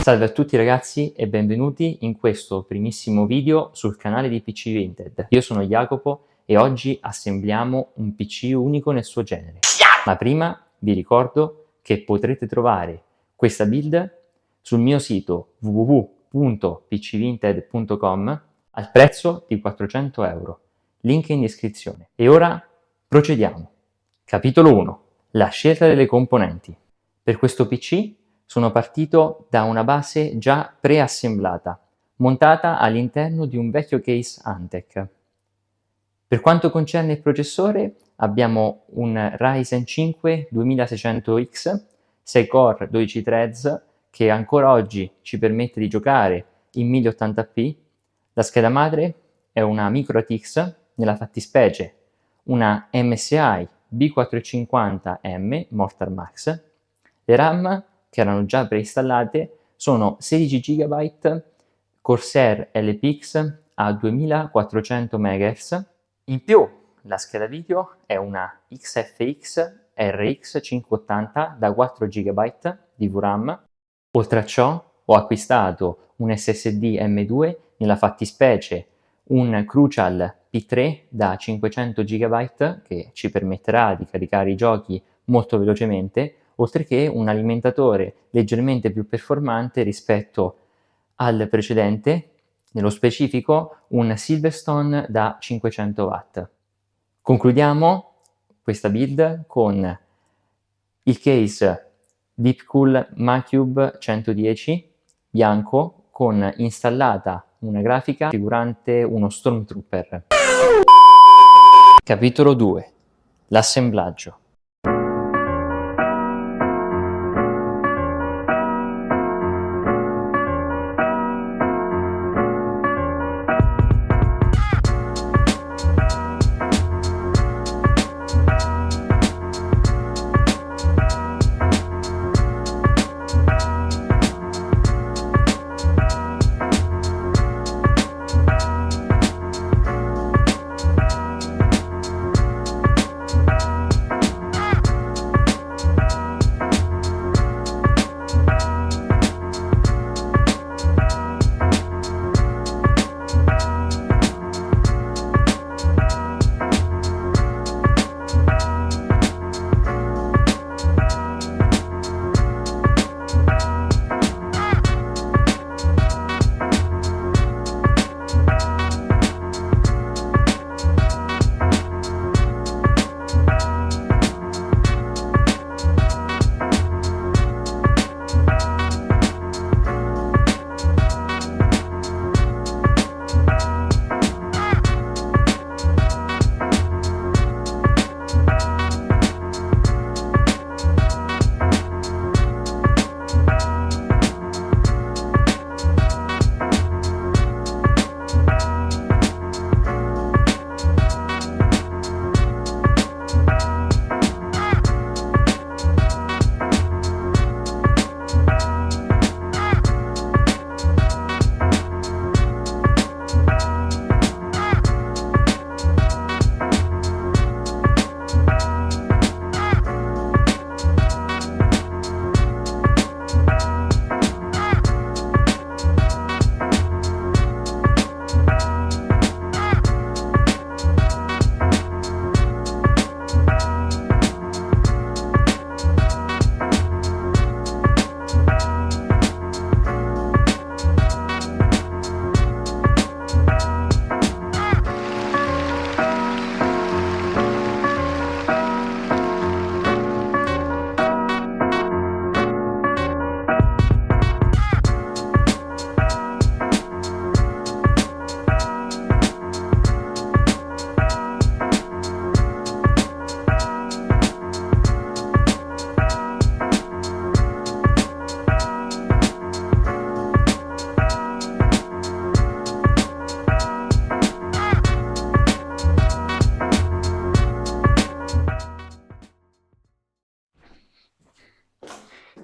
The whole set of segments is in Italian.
Salve a tutti ragazzi e benvenuti in questo primissimo video sul canale di PC Vinted. Io sono Jacopo e oggi assembliamo un PC unico nel suo genere. Ma prima vi ricordo che potrete trovare questa build sul mio sito www.pcvinted.com al prezzo di 400 euro. Link in descrizione. E ora procediamo. Capitolo 1. La scelta delle componenti. Per questo PC sono partito da una base già preassemblata, montata all'interno di un vecchio case Antec. Per quanto concerne il processore, abbiamo un Ryzen 5 2600X, 6 core, 12 threads, che ancora oggi ci permette di giocare in 1080p. La scheda madre è una MicroATX, nella fattispecie una MSI B450M Mortar Max. Le RAM, che erano già preinstallate, sono 16 GB Corsair LPX a 2400 MHz. In più, la scheda video è una XFX RX 580 da 4 GB di VRAM. Oltre a ciò, ho acquistato un SSD M2, nella fattispecie un Crucial P3 da 500 GB che ci permetterà di caricare i giochi molto velocemente, oltre che un alimentatore leggermente più performante rispetto al precedente, nello specifico un Silverstone da 500 watt. Concludiamo questa build con il case Deepcool Macube 110 bianco con installata una grafica raffigurante uno Stormtrooper. Capitolo 2. L'assemblaggio.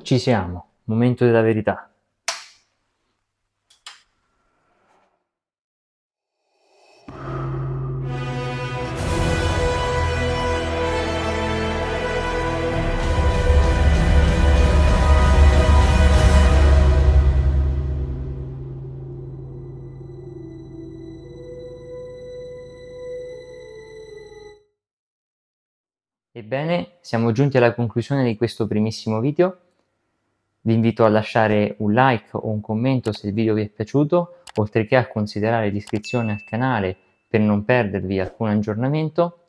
Ci siamo, momento della verità. Ebbene, siamo giunti alla conclusione di questo primissimo video. Vi invito a lasciare un like o un commento se il video vi è piaciuto, oltre che a considerare l'iscrizione al canale per non perdervi alcun aggiornamento.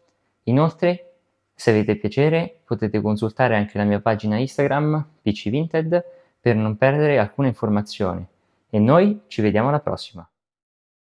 Inoltre, se avete piacere, potete consultare anche la mia pagina Instagram, PC Vinted, per non perdere alcuna informazione. E noi ci vediamo alla prossima!